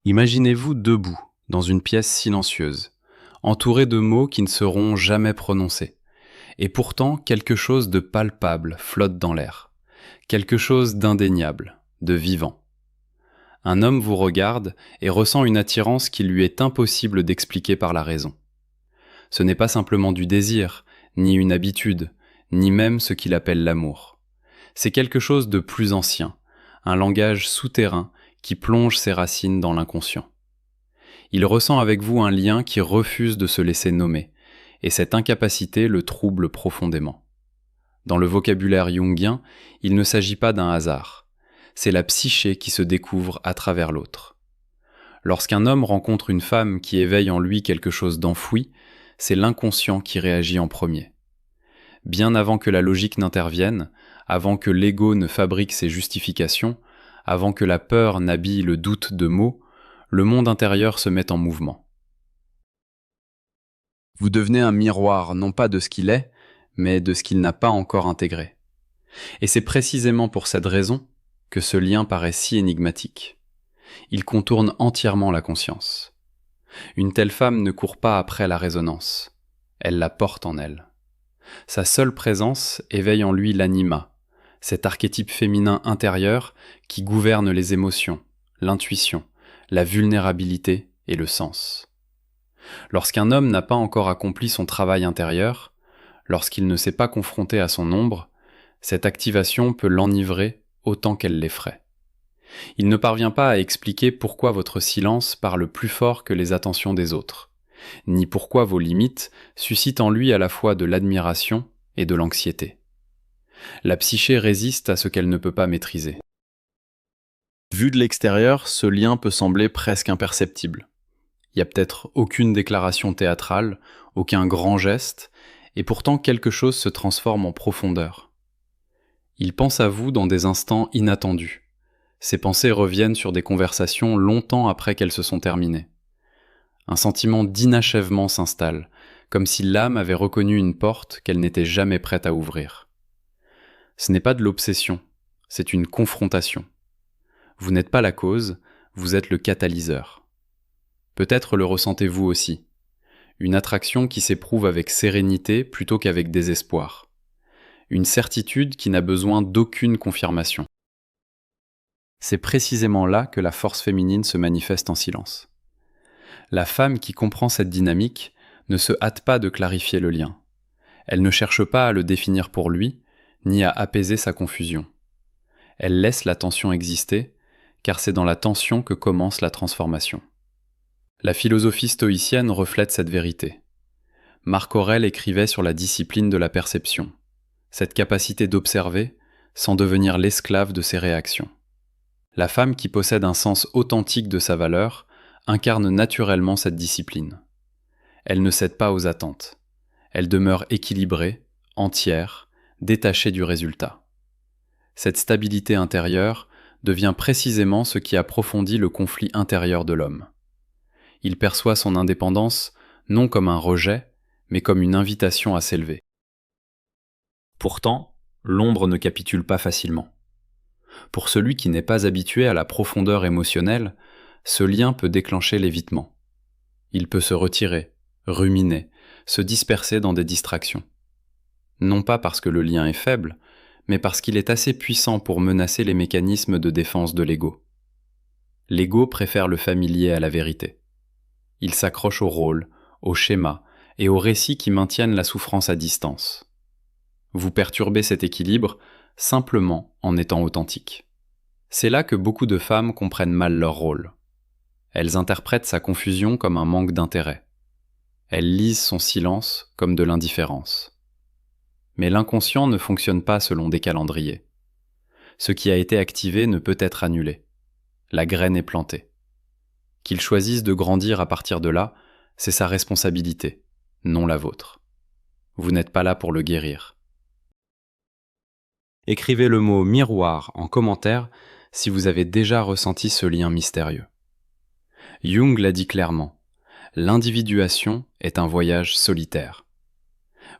Imaginez-vous debout, dans une pièce silencieuse, entouré de mots qui ne seront jamais prononcés. Et pourtant, quelque chose de palpable flotte dans l'air. Quelque chose d'indéniable, de vivant. Un homme vous regarde et ressent une attirance qu'il lui est impossible d'expliquer par la raison. Ce n'est pas simplement du désir, ni une habitude, ni même ce qu'il appelle l'amour. C'est quelque chose de plus ancien, un langage souterrain qui plonge ses racines dans l'inconscient. Il ressent avec vous un lien qui refuse de se laisser nommer, et cette incapacité le trouble profondément. Dans le vocabulaire jungien, il ne s'agit pas d'un hasard. C'est la psyché qui se découvre à travers l'autre. Lorsqu'un homme rencontre une femme qui éveille en lui quelque chose d'enfoui, c'est l'inconscient qui réagit en premier. Bien avant que la logique n'intervienne, avant que l'ego ne fabrique ses justifications, avant que la peur n'habille le doute de mots, le monde intérieur se met en mouvement. Vous devenez un miroir non pas de ce qu'il est, mais de ce qu'il n'a pas encore intégré. Et c'est précisément pour cette raison que ce lien paraît si énigmatique. Il contourne entièrement la conscience. Une telle femme ne court pas après la résonance, elle la porte en elle. Sa seule présence éveille en lui l'anima, cet archétype féminin intérieur qui gouverne les émotions, l'intuition, la vulnérabilité et le sens. Lorsqu'un homme n'a pas encore accompli son travail intérieur, lorsqu'il ne s'est pas confronté à son ombre, cette activation peut l'enivrer autant qu'elle l'effraie. Il ne parvient pas à expliquer pourquoi votre silence parle plus fort que les attentions des autres, ni pourquoi vos limites suscitent en lui à la fois de l'admiration et de l'anxiété. La psyché résiste à ce qu'elle ne peut pas maîtriser. Vu de l'extérieur, ce lien peut sembler presque imperceptible. Il n'y a peut-être aucune déclaration théâtrale, aucun grand geste, et pourtant quelque chose se transforme en profondeur. Il pense à vous dans des instants inattendus. Ses pensées reviennent sur des conversations longtemps après qu'elles se sont terminées. Un sentiment d'inachèvement s'installe, comme si l'âme avait reconnu une porte qu'elle n'était jamais prête à ouvrir. Ce n'est pas de l'obsession, c'est une confrontation. Vous n'êtes pas la cause, vous êtes le catalyseur. Peut-être le ressentez-vous aussi. Une attraction qui s'éprouve avec sérénité plutôt qu'avec désespoir. Une certitude qui n'a besoin d'aucune confirmation. C'est précisément là que la force féminine se manifeste en silence. La femme qui comprend cette dynamique ne se hâte pas de clarifier le lien. Elle ne cherche pas à le définir pour lui, ni à apaiser sa confusion. Elle laisse la tension exister, car c'est dans la tension que commence la transformation. La philosophie stoïcienne reflète cette vérité. Marc Aurèle écrivait sur la discipline de la perception, cette capacité d'observer sans devenir l'esclave de ses réactions. La femme qui possède un sens authentique de sa valeur incarne naturellement cette discipline. Elle ne cède pas aux attentes. Elle demeure équilibrée, entière, détachée du résultat. Cette stabilité intérieure devient précisément ce qui approfondit le conflit intérieur de l'homme. Il perçoit son indépendance non comme un rejet, mais comme une invitation à s'élever. Pourtant, l'ombre ne capitule pas facilement. Pour celui qui n'est pas habitué à la profondeur émotionnelle, ce lien peut déclencher l'évitement. Il peut se retirer, ruminer, se disperser dans des distractions. Non pas parce que le lien est faible, mais parce qu'il est assez puissant pour menacer les mécanismes de défense de l'ego. L'ego préfère le familier à la vérité. Il s'accroche au rôle, au schéma et aux récits qui maintiennent la souffrance à distance. Vous perturbez cet équilibre simplement en étant authentique. C'est là que beaucoup de femmes comprennent mal leur rôle. Elles interprètent sa confusion comme un manque d'intérêt. Elles lisent son silence comme de l'indifférence. Mais l'inconscient ne fonctionne pas selon des calendriers. Ce qui a été activé ne peut être annulé. La graine est plantée. Qu'il choisisse de grandir à partir de là, c'est sa responsabilité, non la vôtre. Vous n'êtes pas là pour le guérir. Écrivez le mot « miroir » en commentaire si vous avez déjà ressenti ce lien mystérieux. Jung l'a dit clairement, l'individuation est un voyage solitaire.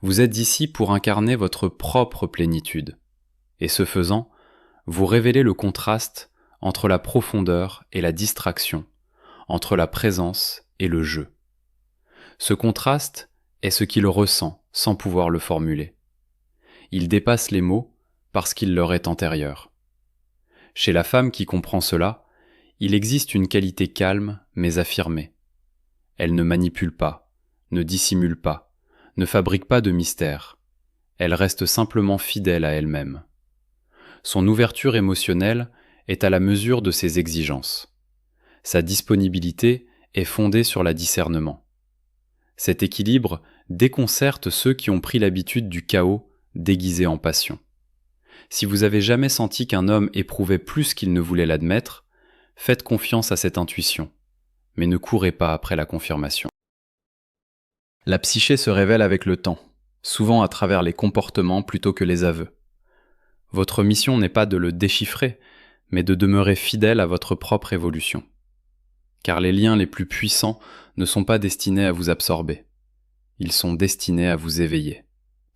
Vous êtes ici pour incarner votre propre plénitude, et ce faisant, vous révélez le contraste entre la profondeur et la distraction, entre la présence et le jeu. Ce contraste est ce qu'il ressent sans pouvoir le formuler. Il dépasse les mots parce qu'il leur est antérieur. Chez la femme qui comprend cela, il existe une qualité calme mais affirmée. Elle ne manipule pas, ne dissimule pas, ne fabrique pas de mystère. Elle reste simplement fidèle à elle-même. Son ouverture émotionnelle est à la mesure de ses exigences. Sa disponibilité est fondée sur le discernement. Cet équilibre déconcerte ceux qui ont pris l'habitude du chaos déguisé en passion. Si vous avez jamais senti qu'un homme éprouvait plus qu'il ne voulait l'admettre, faites confiance à cette intuition, mais ne courez pas après la confirmation. La psyché se révèle avec le temps, souvent à travers les comportements plutôt que les aveux. Votre mission n'est pas de le déchiffrer, mais de demeurer fidèle à votre propre évolution. Car les liens les plus puissants ne sont pas destinés à vous absorber. Ils sont destinés à vous éveiller.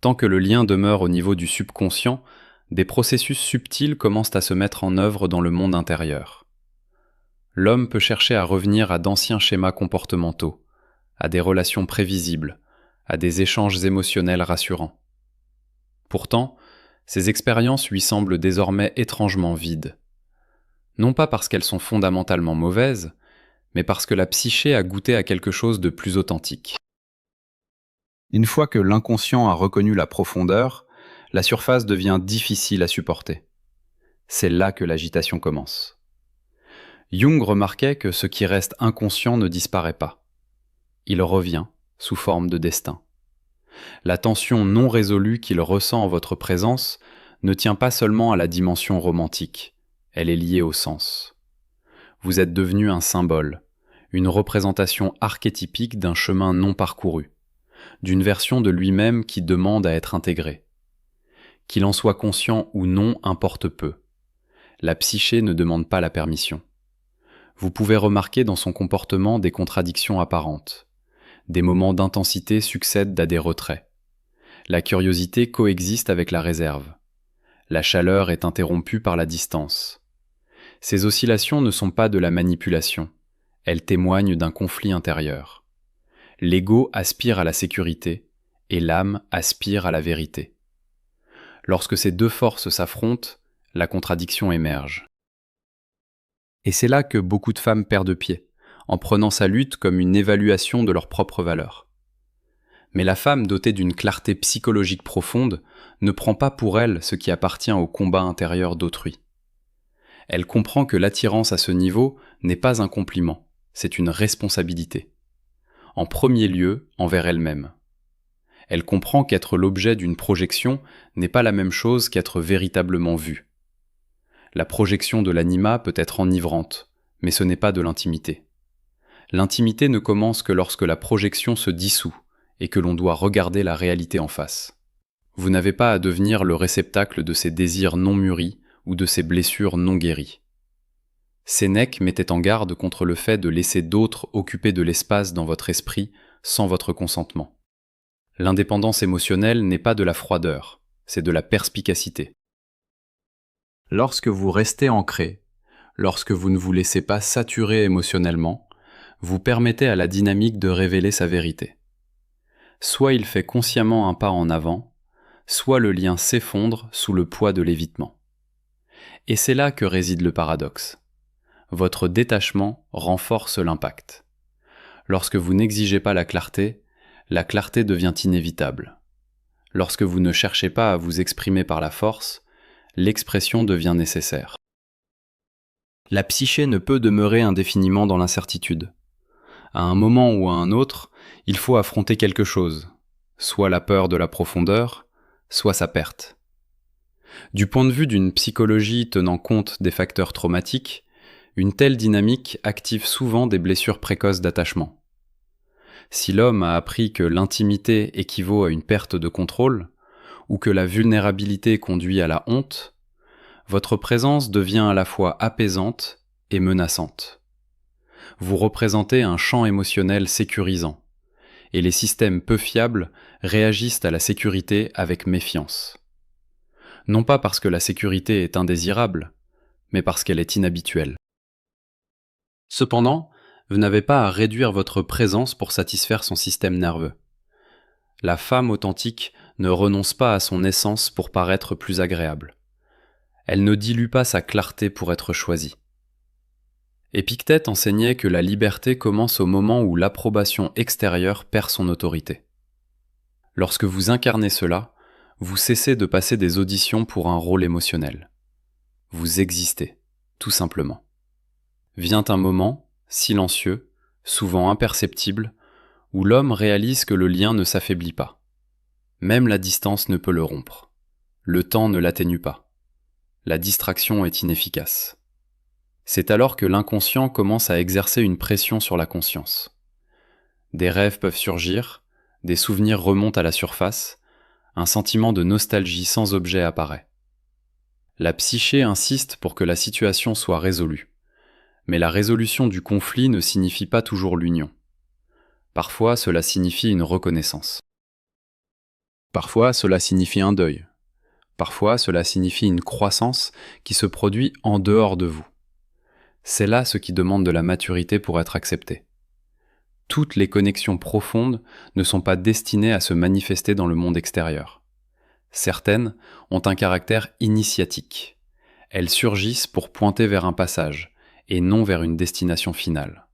Tant que le lien demeure au niveau du subconscient, des processus subtils commencent à se mettre en œuvre dans le monde intérieur. L'homme peut chercher à revenir à d'anciens schémas comportementaux, à des relations prévisibles, à des échanges émotionnels rassurants. Pourtant, ces expériences lui semblent désormais étrangement vides. Non pas parce qu'elles sont fondamentalement mauvaises, mais parce que la psyché a goûté à quelque chose de plus authentique. Une fois que l'inconscient a reconnu la profondeur, la surface devient difficile à supporter. C'est là que l'agitation commence. Jung remarquait que ce qui reste inconscient ne disparaît pas. Il revient sous forme de destin. La tension non résolue qu'il ressent en votre présence ne tient pas seulement à la dimension romantique, elle est liée au sens. Vous êtes devenu un symbole, une représentation archétypique d'un chemin non parcouru, d'une version de lui-même qui demande à être intégrée. Qu'il en soit conscient ou non importe peu. La psyché ne demande pas la permission. Vous pouvez remarquer dans son comportement des contradictions apparentes. Des moments d'intensité succèdent à des retraits. La curiosité coexiste avec la réserve. La chaleur est interrompue par la distance. Ces oscillations ne sont pas de la manipulation. Elles témoignent d'un conflit intérieur. L'ego aspire à la sécurité et l'âme aspire à la vérité. Lorsque ces deux forces s'affrontent, la contradiction émerge. Et c'est là que beaucoup de femmes perdent pied, en prenant sa lutte comme une évaluation de leur propre valeur. Mais la femme dotée d'une clarté psychologique profonde ne prend pas pour elle ce qui appartient au combat intérieur d'autrui. Elle comprend que l'attirance à ce niveau n'est pas un compliment, c'est une responsabilité. En premier lieu, envers elle-même. Elle comprend qu'être l'objet d'une projection n'est pas la même chose qu'être véritablement vue. La projection de l'anima peut être enivrante, mais ce n'est pas de l'intimité. L'intimité ne commence que lorsque la projection se dissout et que l'on doit regarder la réalité en face. Vous n'avez pas à devenir le réceptacle de ces désirs non mûris ou de ces blessures non guéries. Sénèque mettait en garde contre le fait de laisser d'autres occuper de l'espace dans votre esprit sans votre consentement. L'indépendance émotionnelle n'est pas de la froideur, c'est de la perspicacité. Lorsque vous restez ancré, lorsque vous ne vous laissez pas saturer émotionnellement, vous permettez à la dynamique de révéler sa vérité. Soit il fait consciemment un pas en avant, soit le lien s'effondre sous le poids de l'évitement. Et c'est là que réside le paradoxe. Votre détachement renforce l'impact. Lorsque vous n'exigez pas la clarté devient inévitable. Lorsque vous ne cherchez pas à vous exprimer par la force, l'expression devient nécessaire. La psyché ne peut demeurer indéfiniment dans l'incertitude. À un moment ou à un autre, il faut affronter quelque chose, soit la peur de la profondeur, soit sa perte. Du point de vue d'une psychologie tenant compte des facteurs traumatiques, une telle dynamique active souvent des blessures précoces d'attachement. Si l'homme a appris que l'intimité équivaut à une perte de contrôle, ou que la vulnérabilité conduit à la honte, votre présence devient à la fois apaisante et menaçante. Vous représentez un champ émotionnel sécurisant, et les systèmes peu fiables réagissent à la sécurité avec méfiance. Non pas parce que la sécurité est indésirable, mais parce qu'elle est inhabituelle. Cependant, Vous n'avez pas à réduire votre présence pour satisfaire son système nerveux. La femme authentique ne renonce pas à son essence pour paraître plus agréable. Elle ne dilue pas sa clarté pour être choisie. Épictète enseignait que la liberté commence au moment où l'approbation extérieure perd son autorité. Lorsque vous incarnez cela, vous cessez de passer des auditions pour un rôle émotionnel. Vous existez, tout simplement. Vient un moment, silencieux, souvent imperceptible, où l'homme réalise que le lien ne s'affaiblit pas. Même la distance ne peut le rompre. Le temps ne l'atténue pas. La distraction est inefficace. C'est alors que l'inconscient commence à exercer une pression sur la conscience. Des rêves peuvent surgir, des souvenirs remontent à la surface, un sentiment de nostalgie sans objet apparaît. La psyché insiste pour que la situation soit résolue. Mais la résolution du conflit ne signifie pas toujours l'union. Parfois, cela signifie une reconnaissance. Parfois, cela signifie un deuil. Parfois, cela signifie une croissance qui se produit en dehors de vous. C'est là ce qui demande de la maturité pour être accepté. Toutes les connexions profondes ne sont pas destinées à se manifester dans le monde extérieur. Certaines ont un caractère initiatique. Elles surgissent pour pointer vers un passage, et non vers une destination finale.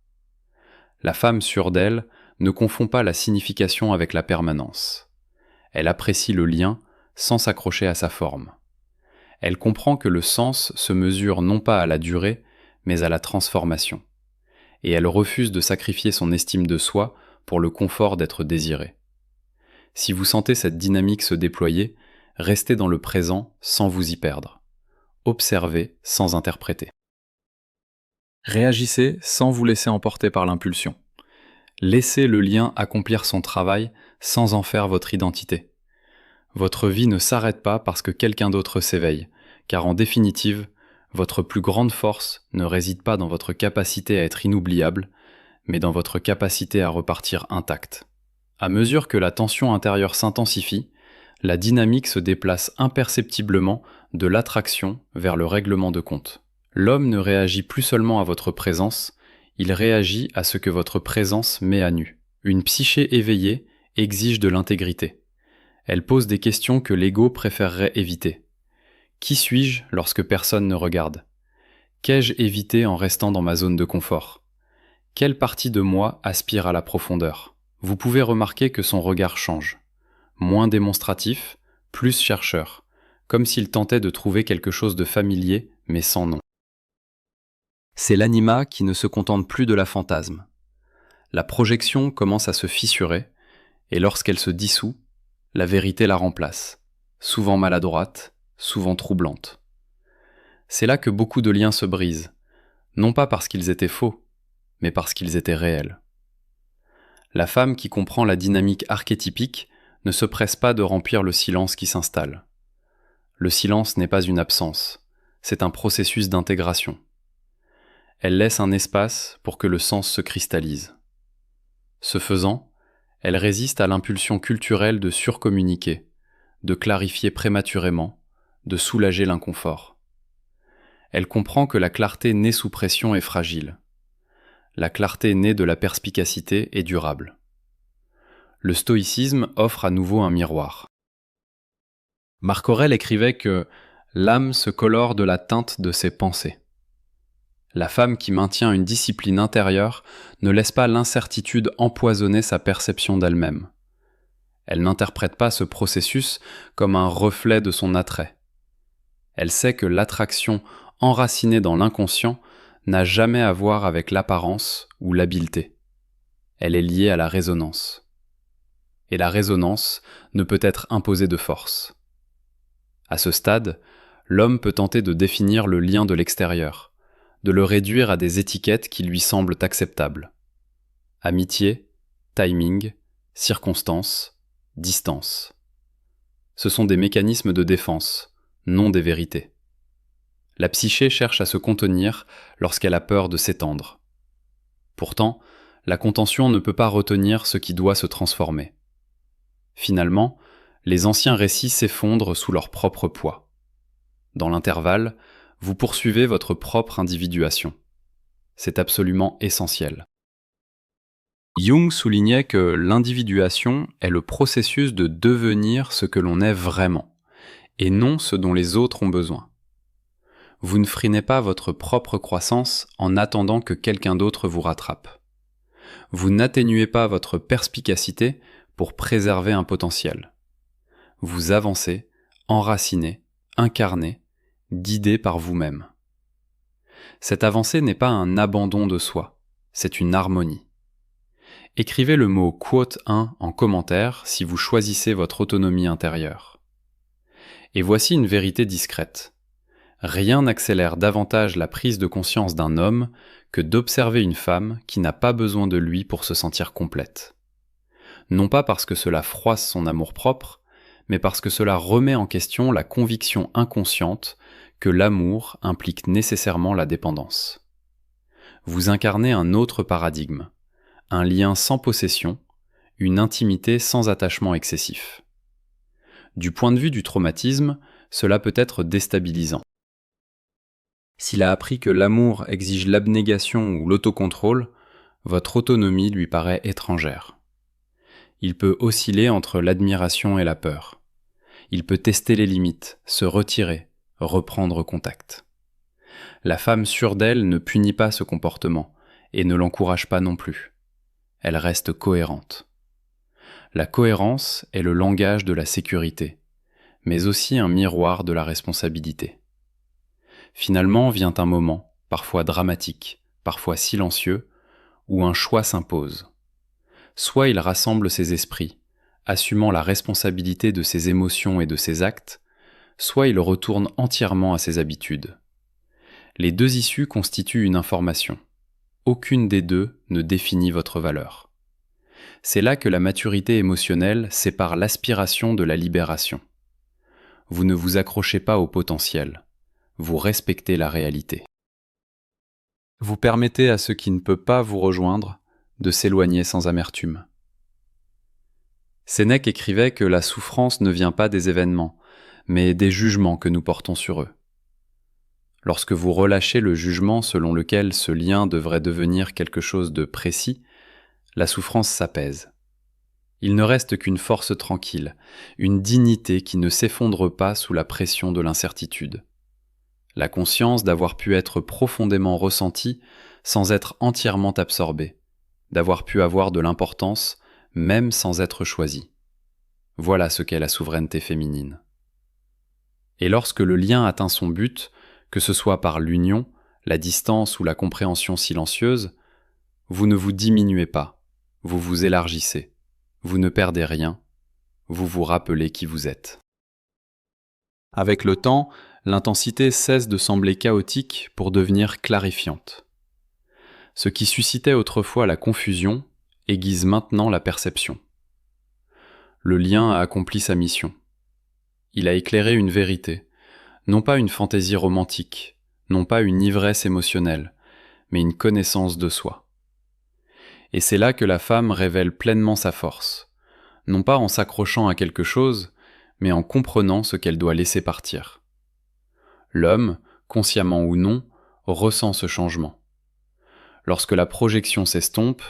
La femme sûre d'elle ne confond pas la signification avec la permanence. Elle apprécie le lien sans s'accrocher à sa forme. Elle comprend que le sens se mesure non pas à la durée, mais à la transformation. Et elle refuse de sacrifier son estime de soi pour le confort d'être désirée. Si vous sentez cette dynamique se déployer, restez dans le présent sans vous y perdre. Observez sans interpréter. Réagissez sans vous laisser emporter par l'impulsion. Laissez le lien accomplir son travail sans en faire votre identité. Votre vie ne s'arrête pas parce que quelqu'un d'autre s'éveille, car en définitive, votre plus grande force ne réside pas dans votre capacité à être inoubliable, mais dans votre capacité à repartir intact. À mesure que la tension intérieure s'intensifie, la dynamique se déplace imperceptiblement de l'attraction vers le règlement de compte. L'homme ne réagit plus seulement à votre présence, il réagit à ce que votre présence met à nu. Une psyché éveillée exige de l'intégrité. Elle pose des questions que l'ego préférerait éviter. Qui suis-je lorsque personne ne regarde ? Qu'ai-je évité en restant dans ma zone de confort ? Quelle partie de moi aspire à la profondeur ? Vous pouvez remarquer que son regard change. Moins démonstratif, plus chercheur, comme s'il tentait de trouver quelque chose de familier, mais sans nom. C'est l'anima qui ne se contente plus de la fantasme. La projection commence à se fissurer, et lorsqu'elle se dissout, la vérité la remplace, souvent maladroite, souvent troublante. C'est là que beaucoup de liens se brisent, non pas parce qu'ils étaient faux, mais parce qu'ils étaient réels. La femme qui comprend la dynamique archétypique ne se presse pas de remplir le silence qui s'installe. Le silence n'est pas une absence, c'est un processus d'intégration. Elle laisse un espace pour que le sens se cristallise. Ce faisant, elle résiste à l'impulsion culturelle de surcommuniquer, de clarifier prématurément, de soulager l'inconfort. Elle comprend que la clarté née sous pression est fragile. La clarté née de la perspicacité est durable. Le stoïcisme offre à nouveau un miroir. Marc Aurèle écrivait que l'âme se colore de la teinte de ses pensées. La femme qui maintient une discipline intérieure ne laisse pas l'incertitude empoisonner sa perception d'elle-même. Elle n'interprète pas ce processus comme un reflet de son attrait. Elle sait que l'attraction enracinée dans l'inconscient n'a jamais à voir avec l'apparence ou l'habileté. Elle est liée à la résonance. Et la résonance ne peut être imposée de force. À ce stade, l'homme peut tenter de définir le lien de l'extérieur, de le réduire à des étiquettes qui lui semblent acceptables. Amitié, timing, circonstance, distance. Ce sont des mécanismes de défense, non des vérités. La psyché cherche à se contenir lorsqu'elle a peur de s'étendre. Pourtant, la contention ne peut pas retenir ce qui doit se transformer. Finalement, les anciens récits s'effondrent sous leur propre poids. Dans l'intervalle, vous poursuivez votre propre individuation. C'est absolument essentiel. Jung soulignait que l'individuation est le processus de devenir ce que l'on est vraiment, et non ce dont les autres ont besoin. Vous ne freinez pas votre propre croissance en attendant que quelqu'un d'autre vous rattrape. Vous n'atténuez pas votre perspicacité pour préserver un potentiel. Vous avancez, enracinez, incarnez, guidé par vous-même. Cette avancée n'est pas un abandon de soi, c'est une harmonie. Écrivez le mot quote 1 en commentaire si vous choisissez votre autonomie intérieure. Et voici une vérité discrète. Rien n'accélère davantage la prise de conscience d'un homme que d'observer une femme qui n'a pas besoin de lui pour se sentir complète. Non pas parce que cela froisse son amour-propre, mais parce que cela remet en question la conviction inconsciente que l'amour implique nécessairement la dépendance. Vous incarnez un autre paradigme, un lien sans possession, une intimité sans attachement excessif. Du point de vue du traumatisme, cela peut être déstabilisant. S'il a appris que l'amour exige l'abnégation ou l'autocontrôle, votre autonomie lui paraît étrangère. Il peut osciller entre l'admiration et la peur. Il peut tester les limites, se retirer, reprendre contact. La femme sûre d'elle ne punit pas ce comportement et ne l'encourage pas non plus. Elle reste cohérente. La cohérence est le langage de la sécurité, mais aussi un miroir de la responsabilité. Finalement vient un moment, parfois dramatique, parfois silencieux, où un choix s'impose. Soit il rassemble ses esprits, assumant la responsabilité de ses émotions et de ses actes, soit il retourne entièrement à ses habitudes. Les deux issues constituent une information. Aucune des deux ne définit votre valeur. C'est là que la maturité émotionnelle sépare l'aspiration de la libération. Vous ne vous accrochez pas au potentiel. Vous respectez la réalité. Vous permettez à ce qui ne peut pas vous rejoindre de s'éloigner sans amertume. Sénèque écrivait que la souffrance ne vient pas des événements, mais des jugements que nous portons sur eux. Lorsque vous relâchez le jugement selon lequel ce lien devrait devenir quelque chose de précis, la souffrance s'apaise. Il ne reste qu'une force tranquille, une dignité qui ne s'effondre pas sous la pression de l'incertitude. La conscience d'avoir pu être profondément ressentie sans être entièrement absorbée, d'avoir pu avoir de l'importance même sans être choisie. Voilà ce qu'est la souveraineté féminine. Et lorsque le lien atteint son but, que ce soit par l'union, la distance ou la compréhension silencieuse, vous ne vous diminuez pas, vous vous élargissez, vous ne perdez rien, vous vous rappelez qui vous êtes. Avec le temps, l'intensité cesse de sembler chaotique pour devenir clarifiante. Ce qui suscitait autrefois la confusion aiguise maintenant la perception. Le lien a accompli sa mission. Il a éclairé une vérité, non pas une fantaisie romantique, non pas une ivresse émotionnelle, mais une connaissance de soi. Et c'est là que la femme révèle pleinement sa force, non pas en s'accrochant à quelque chose, mais en comprenant ce qu'elle doit laisser partir. L'homme, consciemment ou non, ressent ce changement. Lorsque la projection s'estompe,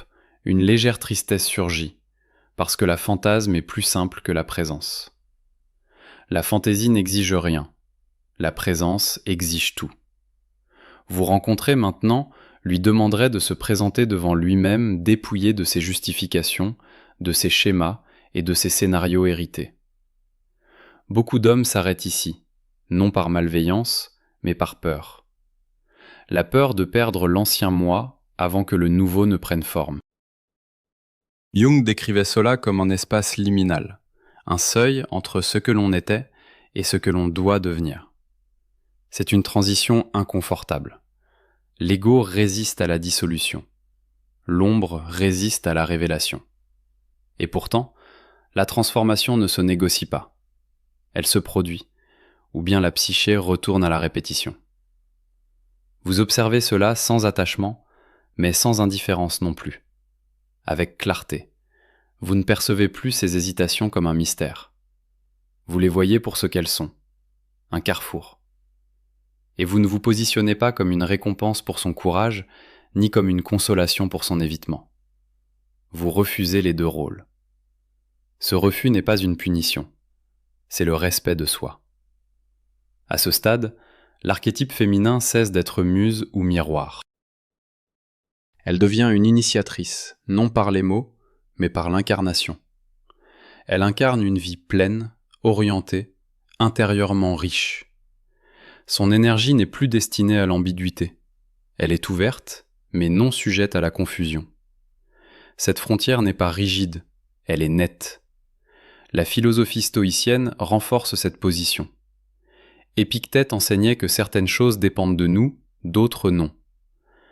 une légère tristesse surgit, parce que la fantasme est plus simple que la présence. La fantaisie n'exige rien, la présence exige tout. Vous rencontrez maintenant, lui demanderait de se présenter devant lui-même dépouillé de ses justifications, de ses schémas et de ses scénarios hérités. Beaucoup d'hommes s'arrêtent ici, non par malveillance, mais par peur. La peur de perdre l'ancien moi avant que le nouveau ne prenne forme. Jung décrivait cela comme un espace liminal, un seuil entre ce que l'on était et ce que l'on doit devenir. C'est une transition inconfortable. L'ego résiste à la dissolution. L'ombre résiste à la révélation. Et pourtant, la transformation ne se négocie pas. Elle se produit, ou bien la psyché retourne à la répétition. Vous observez cela sans attachement, mais sans indifférence non plus. Avec clarté, vous ne percevez plus ces hésitations comme un mystère. Vous les voyez pour ce qu'elles sont, un carrefour. Et vous ne vous positionnez pas comme une récompense pour son courage, ni comme une consolation pour son évitement. vous refusez les deux rôles. Ce refus n'est pas une punition, c'est le respect de soi. À ce stade, l'archétype féminin cesse d'être muse ou miroir. Elle devient une initiatrice, non par les mots, mais par l'incarnation. Elle incarne une vie pleine, orientée, intérieurement riche. Son énergie n'est plus destinée à l'ambiguïté. Elle est ouverte, mais non sujette à la confusion. Cette frontière n'est pas rigide, elle est nette. La philosophie stoïcienne renforce cette position. Épictète enseignait que certaines choses dépendent de nous, d'autres non.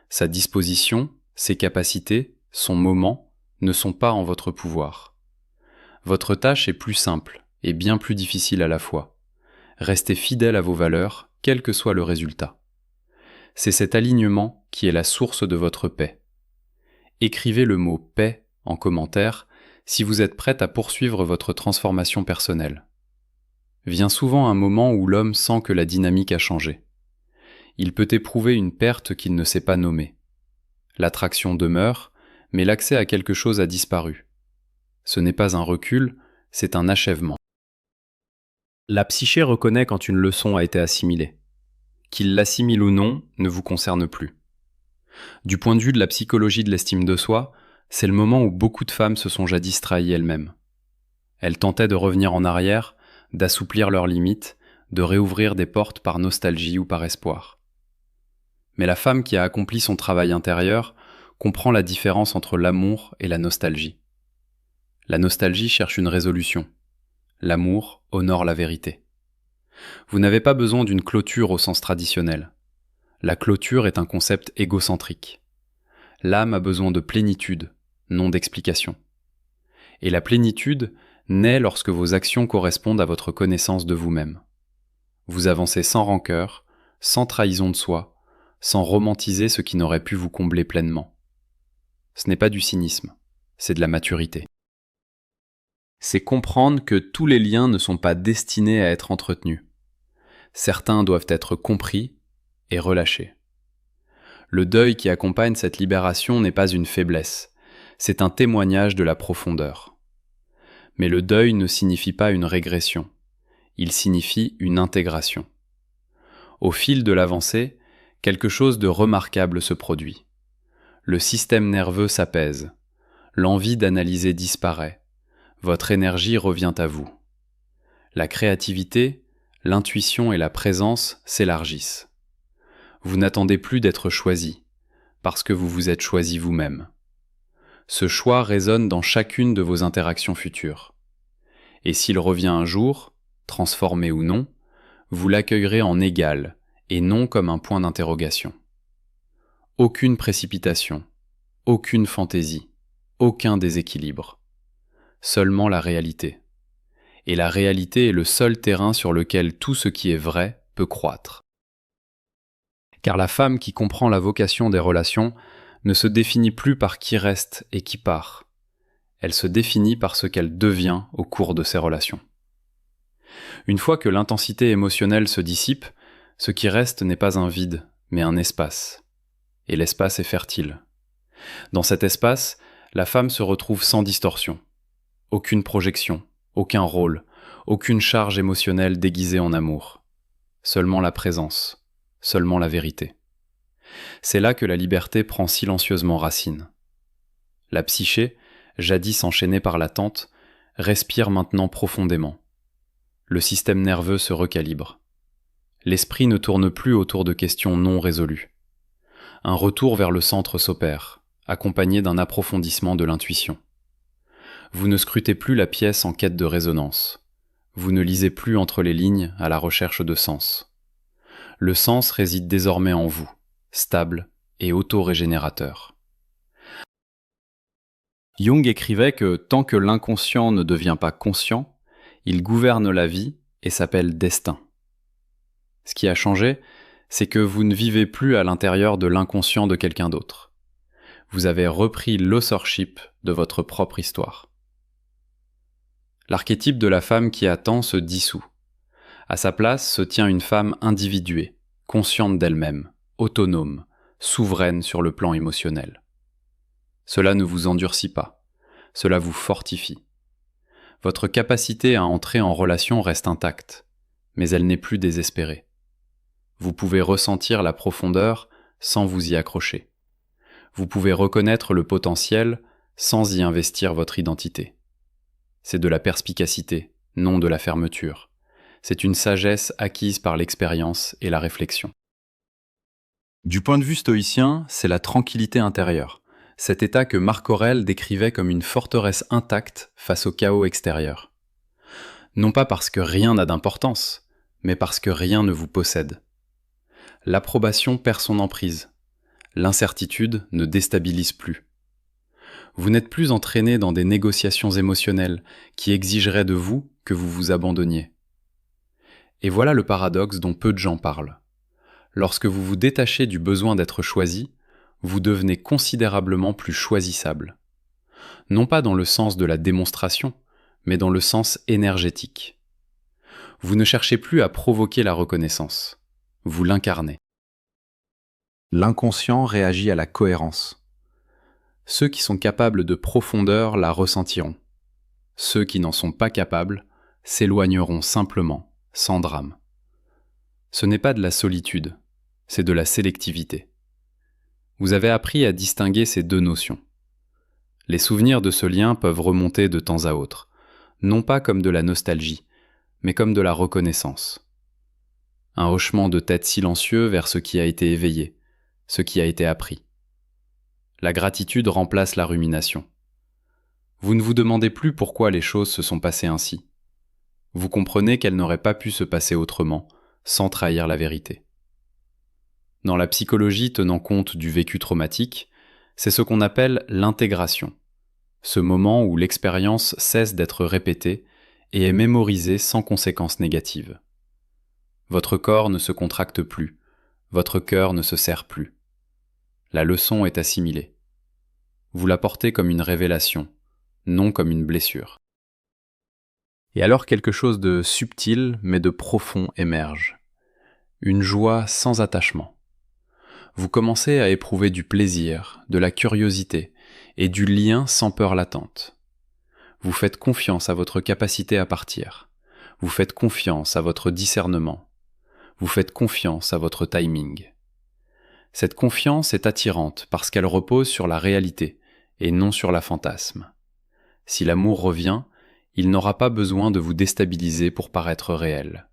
Sa disposition, ses capacités, son moment ne sont pas en votre pouvoir. Votre tâche est plus simple et bien plus difficile à la fois. Restez fidèle à vos valeurs, quel que soit le résultat. C'est cet alignement qui est la source de votre paix. Écrivez le mot « paix » en commentaire si vous êtes prête à poursuivre votre transformation personnelle. Vient souvent un moment où l'homme sent que la dynamique a changé. Il peut éprouver une perte qu'il ne sait pas nommer. L'attraction demeure, mais l'accès à quelque chose a disparu. Ce n'est pas un recul, c'est un achèvement. La psyché reconnaît quand une leçon a été assimilée. Qu'il l'assimile ou non ne vous concerne plus. Du point de vue de la psychologie de l'estime de soi, c'est le moment où beaucoup de femmes se sont jadis trahies elles-mêmes. Elles tentaient de revenir en arrière, d'assouplir leurs limites, de réouvrir des portes par nostalgie ou par espoir. Mais la femme qui a accompli son travail intérieur comprend la différence entre l'amour et la nostalgie. La nostalgie cherche une résolution. L'amour honore la vérité. Vous n'avez pas besoin d'une clôture au sens traditionnel. La clôture est un concept égocentrique. L'âme a besoin de plénitude, non d'explication. Et la plénitude naît lorsque vos actions correspondent à votre connaissance de vous-même. Vous avancez sans rancœur, sans trahison de soi, sans romantiser ce qui n'aurait pu vous combler pleinement. Ce n'est pas du cynisme, c'est de la maturité. C'est comprendre que tous les liens ne sont pas destinés à être entretenus. Certains doivent être compris et relâchés. Le deuil qui accompagne cette libération n'est pas une faiblesse, c'est un témoignage de la profondeur. Mais le deuil ne signifie pas une régression, il signifie une intégration. Au fil de l'avancée, quelque chose de remarquable se produit. Le système nerveux s'apaise, l'envie d'analyser disparaît, votre énergie revient à vous. La créativité, l'intuition et la présence s'élargissent. Vous n'attendez plus d'être choisi, parce que vous vous êtes choisi vous-même. Ce choix résonne dans chacune de vos interactions futures. Et s'il revient un jour, transformé ou non, vous l'accueillerez en égal, et non comme un point d'interrogation. Aucune précipitation, aucune fantaisie, aucun déséquilibre. Seulement la réalité. Et la réalité est le seul terrain sur lequel tout ce qui est vrai peut croître. Car la femme qui comprend la vocation des relations ne se définit plus par qui reste et qui part. Elle se définit par ce qu'elle devient au cours de ses relations. Une fois que l'intensité émotionnelle se dissipe, ce qui reste n'est pas un vide, mais un espace. Et l'espace est fertile. Dans cet espace, la femme se retrouve sans distorsion. Aucune projection, aucun rôle, aucune charge émotionnelle déguisée en amour. Seulement la présence, seulement la vérité. C'est là que la liberté prend silencieusement racine. La psyché, jadis enchaînée par l'attente, respire maintenant profondément. Le système nerveux se recalibre. L'esprit ne tourne plus autour de questions non résolues. Un retour vers le centre s'opère, accompagné d'un approfondissement de l'intuition. Vous ne scrutez plus la pièce en quête de résonance. Vous ne lisez plus entre les lignes à la recherche de sens. Le sens réside désormais en vous, stable et auto-régénérateur. Jung écrivait que tant que l'inconscient ne devient pas conscient, il gouverne la vie et s'appelle destin. Ce qui a changé, c'est que vous ne vivez plus à l'intérieur de l'inconscient de quelqu'un d'autre. Vous avez repris l'authorship de votre propre histoire. L'archétype de la femme qui attend se dissout. À sa place se tient une femme individuée, consciente d'elle-même, autonome, souveraine sur le plan émotionnel. Cela ne vous endurcit pas, cela vous fortifie. Votre capacité à entrer en relation reste intacte, mais elle n'est plus désespérée. Vous pouvez ressentir la profondeur sans vous y accrocher. Vous pouvez reconnaître le potentiel sans y investir votre identité. C'est de la perspicacité, non de la fermeture. C'est une sagesse acquise par l'expérience et la réflexion. Du point de vue stoïcien, c'est la tranquillité intérieure, cet état que Marc Aurèle décrivait comme une forteresse intacte face au chaos extérieur. Non pas parce que rien n'a d'importance, mais parce que rien ne vous possède. L'approbation perd son emprise. L'incertitude ne déstabilise plus. Vous n'êtes plus entraîné dans des négociations émotionnelles qui exigeraient de vous que vous vous abandonniez. Et voilà le paradoxe dont peu de gens parlent. Lorsque vous vous détachez du besoin d'être choisi, vous devenez considérablement plus choisissable. Non pas dans le sens de la démonstration, mais dans le sens énergétique. Vous ne cherchez plus à provoquer la reconnaissance, vous l'incarnez. L'inconscient réagit à la cohérence. Ceux qui sont capables de profondeur la ressentiront. Ceux qui n'en sont pas capables s'éloigneront simplement, sans drame. Ce n'est pas de la solitude, c'est de la sélectivité. Vous avez appris à distinguer ces deux notions. Les souvenirs de ce lien peuvent remonter de temps à autre, non pas comme de la nostalgie, mais comme de la reconnaissance. Un hochement de tête silencieux vers ce qui a été éveillé, ce qui a été appris. La gratitude remplace la rumination. Vous ne vous demandez plus pourquoi les choses se sont passées ainsi. Vous comprenez qu'elles n'auraient pas pu se passer autrement, sans trahir la vérité. Dans la psychologie tenant compte du vécu traumatique, c'est ce qu'on appelle l'intégration, ce moment où l'expérience cesse d'être répétée et est mémorisée sans conséquences négatives. Votre corps ne se contracte plus, votre cœur ne se serre plus. La leçon est assimilée. Vous la portez comme une révélation, non comme une blessure. Et alors quelque chose de subtil mais de profond émerge. Une joie sans attachement. Vous commencez à éprouver du plaisir, de la curiosité et du lien sans peur latente. Vous faites confiance à votre capacité à partir. Vous faites confiance à votre discernement. Vous faites confiance à votre timing. Cette confiance est attirante parce qu'elle repose sur la réalité et non sur la fantasme. Si l'amour revient, il n'aura pas besoin de vous déstabiliser pour paraître réel.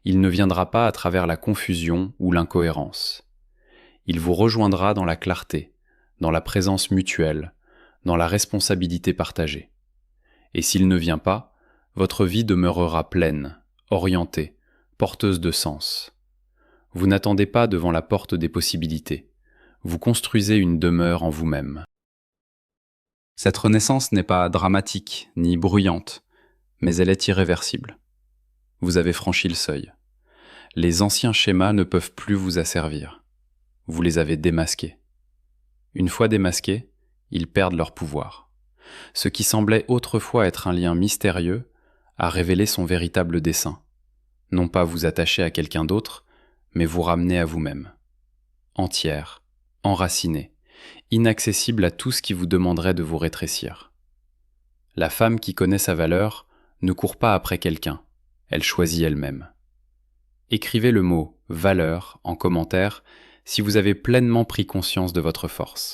Il ne viendra pas à travers la confusion ou l'incohérence. Il vous rejoindra dans la clarté, dans la présence mutuelle, dans la responsabilité partagée. Et s'il ne vient pas, votre vie demeurera pleine, orientée, porteuse de sens. Vous n'attendez pas devant la porte des possibilités. Vous construisez une demeure en vous-même. Cette renaissance n'est pas dramatique ni bruyante, mais elle est irréversible. Vous avez franchi le seuil. Les anciens schémas ne peuvent plus vous asservir. Vous les avez démasqués. Une fois démasqués, ils perdent leur pouvoir. Ce qui semblait autrefois être un lien mystérieux a révélé son véritable dessein. Non pas vous attacher à quelqu'un d'autre, mais vous ramener à vous-même. Entière, enracinée, inaccessible à tout ce qui vous demanderait de vous rétrécir. La femme qui connaît sa valeur ne court pas après quelqu'un, elle choisit elle-même. Écrivez le mot « valeur » en commentaire si vous avez pleinement pris conscience de votre force.